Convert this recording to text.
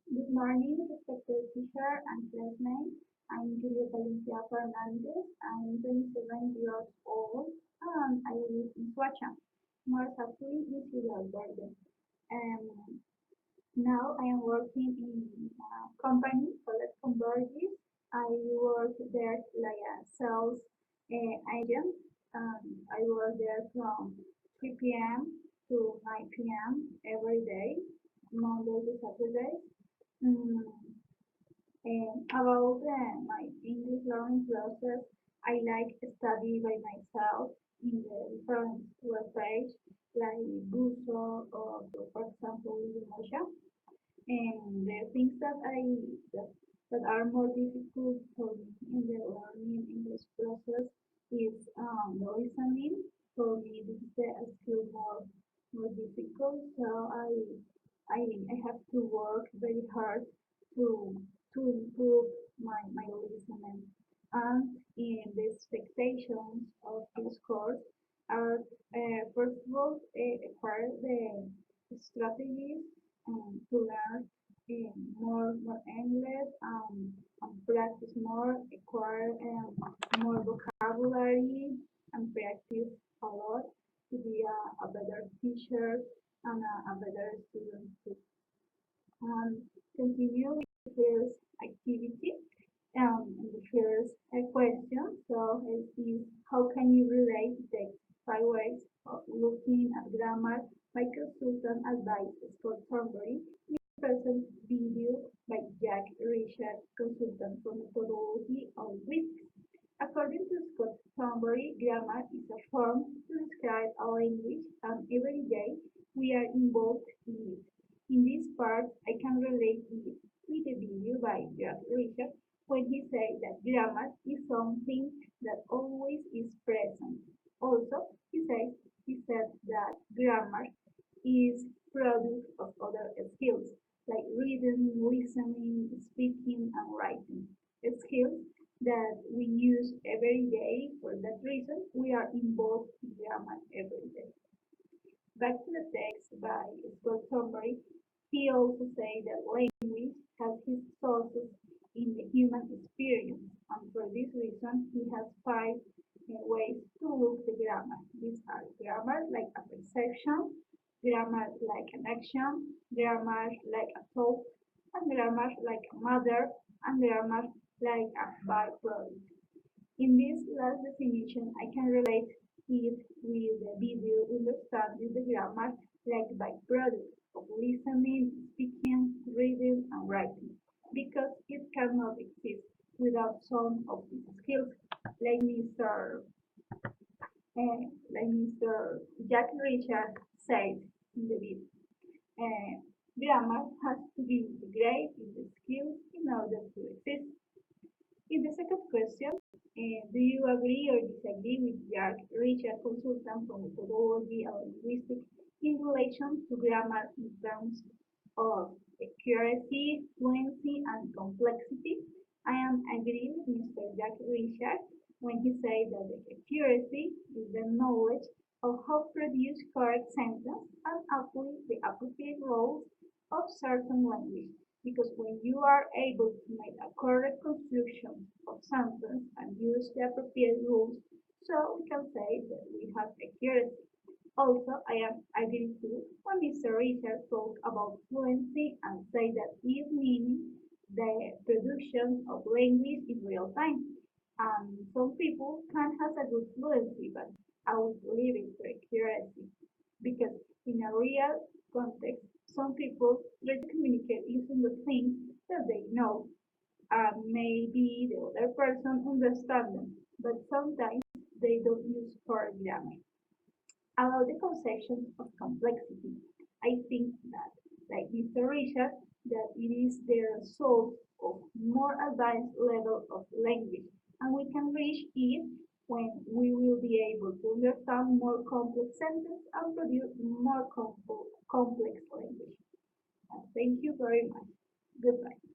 Good morning, respected teacher and classmates. I'm Julia Valencia Fernandez. I'm 27 years old and I live in Suacha, more exactly in Ciudad Verde. Um, Now I am working in a company called Convergys. I work there like a sales agent. I work there from 3 p.m. to 9 p.m. every day, Monday to Saturday. Mm, about my English learning process, I like study by myself in the different web page like Buso or, for example, Udemy. And the things that, that are more difficult for me in the learning English process is the listening. For me, this is a skill more difficult. So I have to work very hard to to improve my listening. And in the expectations of this course are first of all acquire the strategies to learn more English and practice more, acquire more vocabulary and practice a lot to be a better teacher and a better student too. Continue with the first activity. The first question, so is how can you relate the five ways of looking at grammar by consultant advice Scott Thornbury in the present video by Jack Richard, consultant for methodology of linguistics. According to Scott Thornbury, grammar is a form to describe a language and every day we are involved in it. In this part, I can relate it with the video by Jack Richard when he said that grammar is something that always is present. Also, he said that grammar is product of other skills like reading, listening, speaking, and writing. Skills that we use every day. For that reason, we are involved in grammar every day. Back to the text by Scott Thornbury, he also said that language has its sources in the human experience, and for this reason, he has five ways to look the grammar. These are grammar like a perception, grammar like an action, grammar like a thought, and grammar like a matter, and grammar like a byproduct. In this last definition, I can relate it with the video understanding the grammar like byproduct of listening, speaking, reading, and writing, because it cannot exist without some of these skills, like Mr. Like Mr. Jack Richard said in the video. Uh, Grammar has to be integrated in the skills in order to exist. In the second question, do you agree or disagree with Jack Richard, consultant for methodology and linguistics, in relation to grammar in terms of accuracy, fluency, and complexity? I am agree with Mr. Jack Richard when he says that the accuracy is the knowledge of how to produce correct sentence and apply the appropriate rules of certain language, because when you are able to make a correct construction of sentence and use the appropriate rules, so we can say that we have accuracy. Also, I am agree to when Mr. Richard talked about fluency and say that it means the production of language in real time. Some people can have a good fluency, but I would leave it to accuracy, because in a real context, some people try to communicate using the things that they know, and maybe the other person understands them, but sometimes they don't use correct grammar. About the conception of complexity, I think that, like Mr. Richard, that it is the result of more advanced level of language, and we can reach it when we will be able to understand more complex sentences and produce more complex language. Thank you very much. Goodbye.